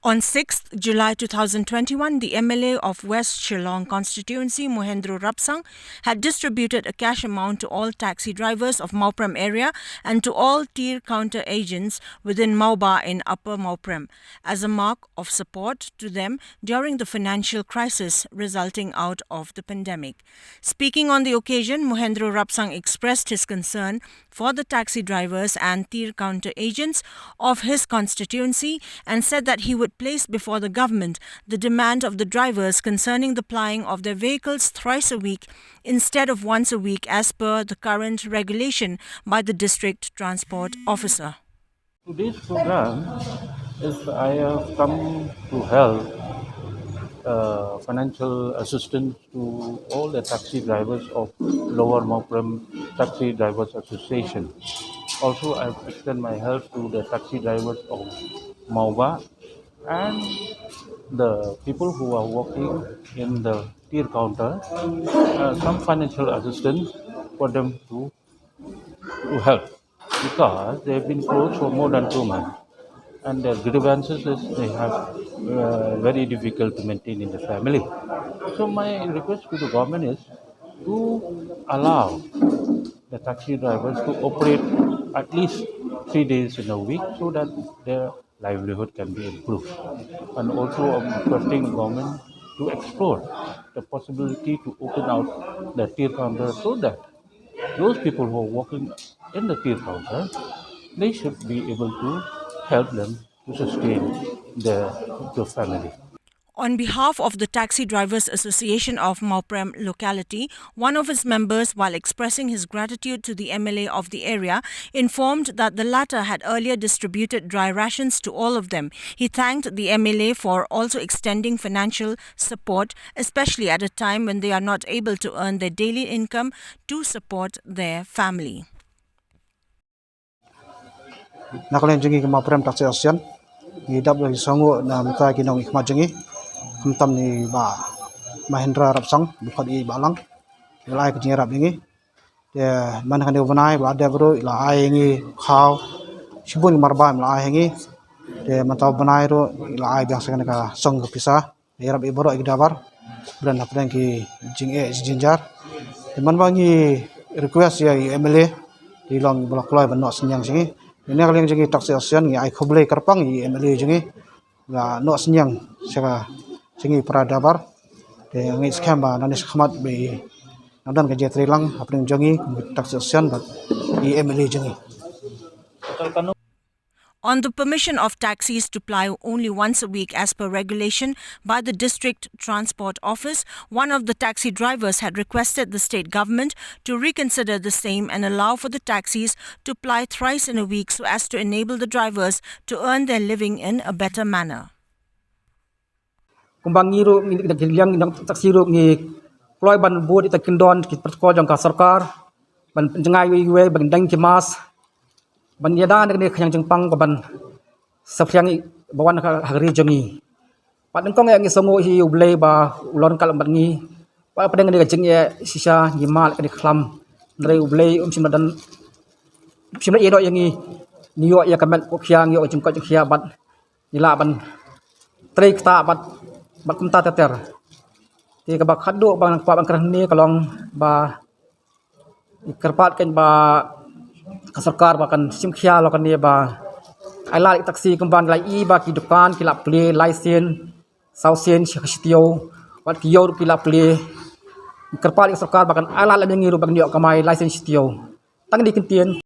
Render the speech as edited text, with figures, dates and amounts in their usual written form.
On 6th July 2021, the MLA of West Shillong constituency, MOHENDRO RAPSANG, had distributed a cash amount to all taxi drivers of Mawprem area and to all TEER counter agents within MAWBAH in Upper Mawprem as a mark of support to them during the financial crisis resulting out of the pandemic. Speaking on the occasion, MOHENDRO RAPSANG expressed his concern for the taxi drivers and TEER counter agents of his constituency and said that he would place before the government the demand of the drivers concerning the plying of their vehicles thrice a week instead of once a week as per the current regulation by the district transport officer. Today's program is I have come to help financial assistance to all the taxi drivers of Lower Mawprem Taxi Drivers Association. Also, I have extended my help to the taxi drivers of MAWBAH and the people who are working in the TEER counter, some financial assistance for them to help because they have been closed for more than 2 months and their grievances is they have very difficult to maintain in the family. So my request to the government is to allow the taxi drivers to operate at least 3 days in a week so that their livelihood can be improved. And also I'm requesting government to explore the possibility to open out the TEER counter so that those people who are working in the TEER counter, they should be able to help them to sustain the family. On behalf of the Taxi Drivers Association of Mawprem locality, one of its members, while expressing his gratitude to the MLA of the area, informed that the latter had earlier distributed dry rations to all of them. He thanked the MLA for also extending financial support, especially at a time when they are not able to earn their daily income to support their family. Mawprem Taxi Association, na mita kinong ikmajengi. Kumtam ni ba Mahendra Rapsang bukan i balang ilai ke rap ini dia man kan overnight ba ada bro ila ai ngi khaw sibun marba ila ai ngi dia mantau banai ro ila ai biasa kan ka song ke pisah dia rap ibro ig dabar dan apa ki jinjar man bangi request ya MLA di long blok loy ban no senyang singi ini kalian jengi taksi asian ngi ai khoble karpang i MLA jengi ga no senyang siapa singi peradabar de ngi skamba nanis khamat be nadan ke jetri lang apning jongi taksasian bat I MLA jongi. On the permission of taxis to ply only once a week as per regulation by the District Transport Office, one of the taxi drivers had requested the state government to reconsider the same and allow for the taxis to ply thrice in a week so as to enable the drivers to earn their living in a better manner. Kumbang ngiru ngi liang nang taksi ru ngi ploy ban bu di takindon ki protokol jang ka sarkar ban jengai we ban dang ki mas ban yada ne khang jengpang ban saphyang bawan ka hagri jongi pat ngkong ngi songo hi uble ba ulon kal ban ngi pa padeng ne jeng ye sisa ngi mal ka khlam ndre uble simdan simna edo yang ngi niyo ya kamen ko khyang yo jeng ko khya bat nila ban trek ta bat kumta teter ti ka ba khaddo bang pa bang krang ni kalong ba ikarpat kan ba ka sarkar ba kan simkhya lo kan ni ba ala taksi kumbang lai I ba ki dukan ki la ple license sausen shitio wat ki yor ki la ple ikarpat sarkar ba kan ala la ngi ru bang ni kamai license shitio tang di kentien